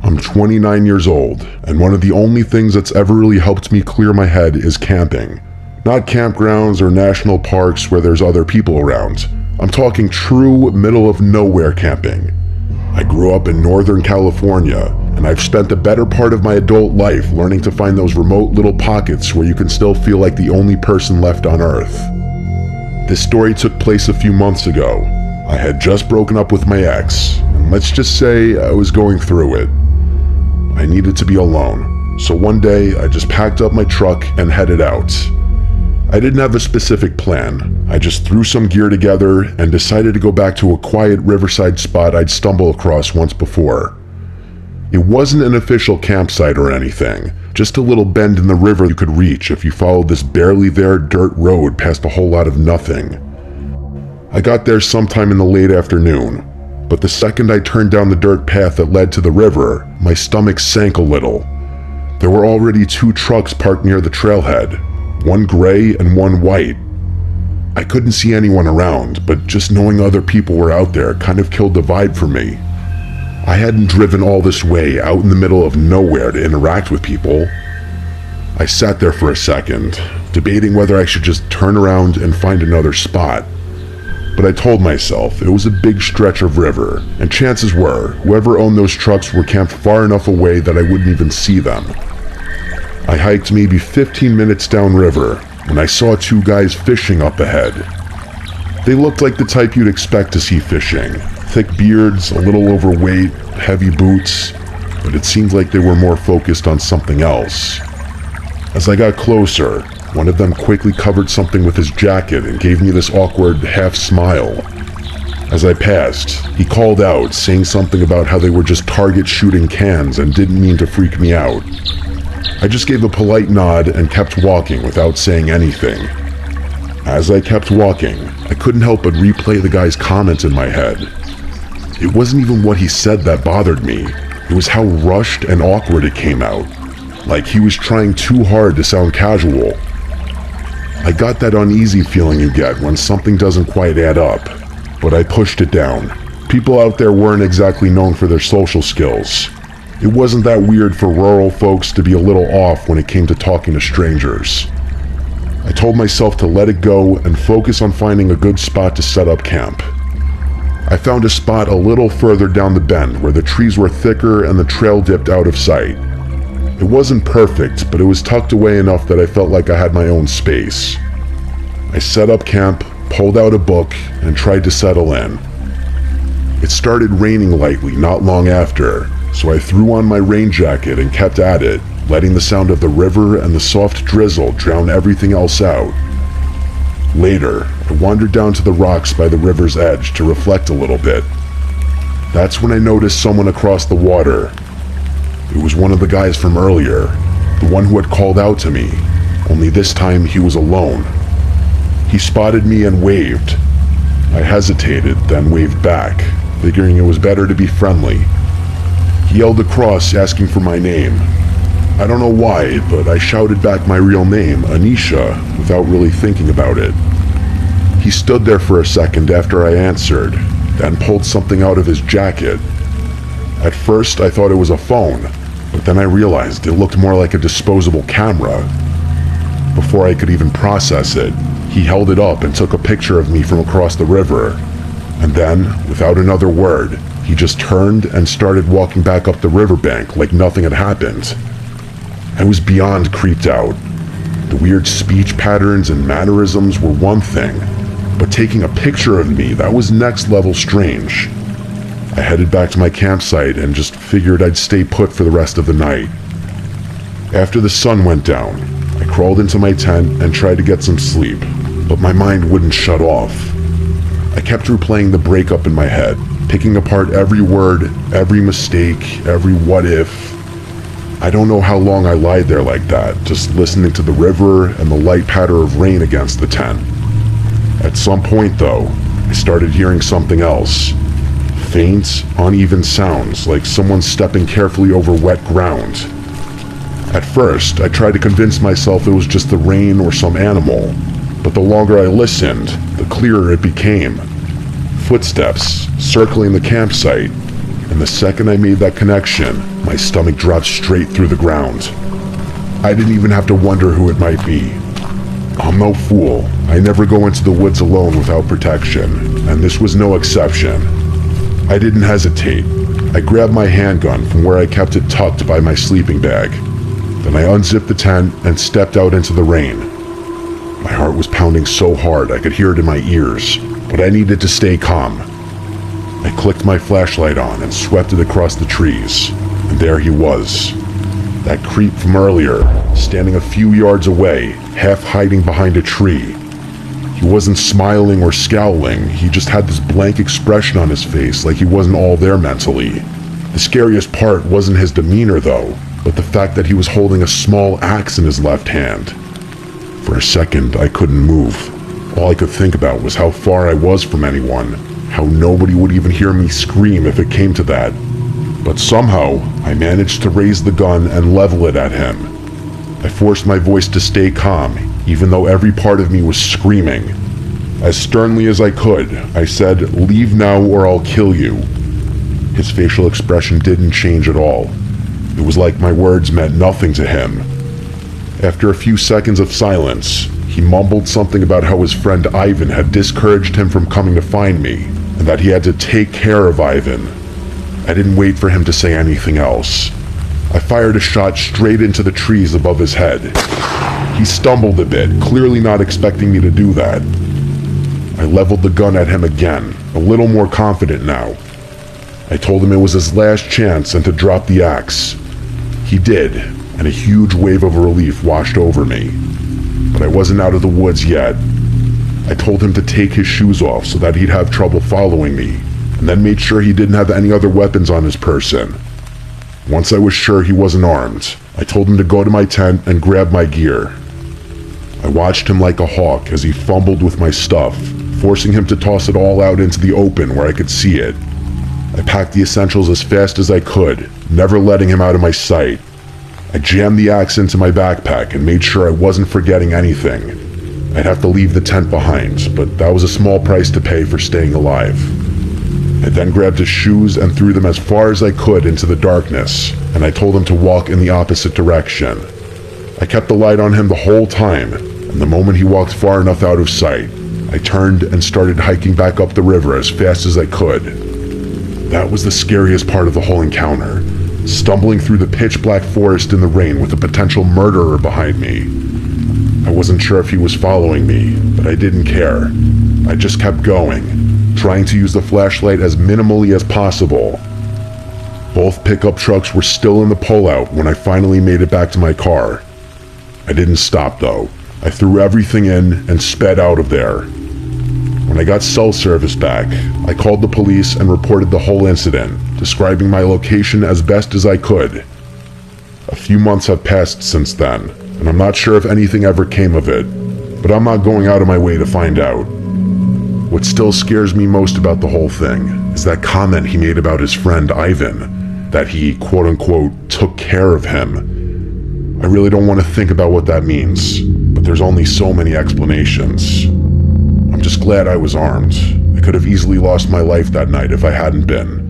I'm 29 years old, and one of the only things that's ever really helped me clear my head is camping. Not campgrounds or national parks where there's other people around. I'm talking true middle of nowhere camping. I grew up in Northern California, and I've spent the better part of my adult life learning to find those remote little pockets where you can still feel like the only person left on Earth. This story took place a few months ago. I had just broken up with my ex, and let's just say I was going through it. I needed to be alone, so one day I just packed up my truck and headed out. I didn't have a specific plan. I just threw some gear together and decided to go back to a quiet riverside spot I'd stumbled across once before. It wasn't an official campsite or anything, just a little bend in the river you could reach if you followed this barely there dirt road past a whole lot of nothing. I got there sometime in the late afternoon, but the second I turned down the dirt path that led to the river, my stomach sank a little. There were already 2 trucks parked near the trailhead, one gray and one white. I couldn't see anyone around, but just knowing other people were out there kind of killed the vibe for me. I hadn't driven all this way out in the middle of nowhere to interact with people. I sat there for a second, debating whether I should just turn around and find another spot. But I told myself it was a big stretch of river, and chances were whoever owned those trucks were camped far enough away that I wouldn't even see them. I hiked maybe 15 minutes downriver when I saw 2 guys fishing up ahead. They looked like the type you'd expect to see fishing. Thick beards, a little overweight, heavy boots, but it seemed like they were more focused on something else. As I got closer, one of them quickly covered something with his jacket and gave me this awkward half smile. As I passed, he called out, saying something about how they were just target shooting cans and didn't mean to freak me out. I just gave a polite nod and kept walking without saying anything. As I kept walking, I couldn't help but replay the guy's comments in my head. It wasn't even what he said that bothered me. It was how rushed and awkward it came out. Like he was trying too hard to sound casual. I got that uneasy feeling you get when something doesn't quite add up, but I pushed it down. People out there weren't exactly known for their social skills. It wasn't that weird for rural folks to be a little off when it came to talking to strangers. I told myself to let it go and focus on finding a good spot to set up camp. I found a spot a little further down the bend where the trees were thicker and the trail dipped out of sight. It wasn't perfect, but it was tucked away enough that I felt like I had my own space. I set up camp, pulled out a book, and tried to settle in. It started raining lightly not long after, so I threw on my rain jacket and kept at it, letting the sound of the river and the soft drizzle drown everything else out. Later, I wandered down to the rocks by the river's edge to reflect a little bit. That's when I noticed someone across the water. It was one of the guys from earlier, the one who had called out to me, only this time he was alone. He spotted me and waved. I hesitated, then waved back, figuring it was better to be friendly. He yelled across, asking for my name. I don't know why, but I shouted back my real name, Anisha, without really thinking about it. He stood there for a second after I answered, then pulled something out of his jacket. At first, I thought it was a phone, but then I realized it looked more like a disposable camera. Before I could even process it, he held it up and took a picture of me from across the river. And then, without another word, he just turned and started walking back up the riverbank like nothing had happened. I was beyond creeped out. The weird speech patterns and mannerisms were one thing, but taking a picture of me, that was next level strange. I headed back to my campsite and just figured I'd stay put for the rest of the night. After the sun went down, I crawled into my tent and tried to get some sleep, but my mind wouldn't shut off. I kept replaying the breakup in my head, picking apart every word, every mistake, every what if. I don't know how long I lied there like that, just listening to the river and the light patter of rain against the tent. At some point though, I started hearing something else. Faint, uneven sounds like someone stepping carefully over wet ground. At first, I tried to convince myself it was just the rain or some animal, but the longer I listened, the clearer it became. Footsteps circling the campsite, and the second I made that connection, my stomach dropped straight through the ground. I didn't even have to wonder who it might be. I'm no fool. I never go into the woods alone without protection, and this was no exception. I didn't hesitate. I grabbed my handgun from where I kept it tucked by my sleeping bag. Then I unzipped the tent and stepped out into the rain. My heart was pounding so hard I could hear it in my ears, but I needed to stay calm. I clicked my flashlight on and swept it across the trees, and there he was. That creep from earlier, standing a few yards away, half hiding behind a tree. He wasn't smiling or scowling, he just had this blank expression on his face like he wasn't all there mentally. The scariest part wasn't his demeanor though, but the fact that he was holding a small axe in his left hand. For a second, I couldn't move. All I could think about was how far I was from anyone, how nobody would even hear me scream if it came to that. But somehow, I managed to raise the gun and level it at him. I forced my voice to stay calm, even though every part of me was screaming. As sternly as I could, I said, "Leave now or I'll kill you." His facial expression didn't change at all. It was like my words meant nothing to him. After a few seconds of silence, he mumbled something about how his friend Ivan had discouraged him from coming to find me, and that he had to take care of Ivan. I didn't wait for him to say anything else. I fired a shot straight into the trees above his head. He stumbled a bit, clearly not expecting me to do that. I leveled the gun at him again, a little more confident now. I told him it was his last chance and to drop the axe. He did, and a huge wave of relief washed over me. But I wasn't out of the woods yet. I told him to take his shoes off so that he'd have trouble following me, and then made sure he didn't have any other weapons on his person. Once I was sure he wasn't armed, I told him to go to my tent and grab my gear. I watched him like a hawk as he fumbled with my stuff, forcing him to toss it all out into the open where I could see it. I packed the essentials as fast as I could, never letting him out of my sight. I jammed the axe into my backpack and made sure I wasn't forgetting anything. I'd have to leave the tent behind, but that was a small price to pay for staying alive. I then grabbed his shoes and threw them as far as I could into the darkness, and I told him to walk in the opposite direction. I kept the light on him the whole time, and the moment he walked far enough out of sight, I turned and started hiking back up the river as fast as I could. That was the scariest part of the whole encounter, stumbling through the pitch-black forest in the rain with a potential murderer behind me. I wasn't sure if he was following me, but I didn't care. I just kept going, trying to use the flashlight as minimally as possible. Both pickup trucks were still in the pullout when I finally made it back to my car. I didn't stop though. I threw everything in and sped out of there. When I got cell service back, I called the police and reported the whole incident, describing my location as best as I could. A few months have passed since then, and I'm not sure if anything ever came of it, but I'm not going out of my way to find out. What still scares me most about the whole thing is that comment he made about his friend Ivan, that he quote-unquote took care of him. I really don't want to think about what that means, but there's only so many explanations. I'm just glad I was armed. I could have easily lost my life that night if I hadn't been.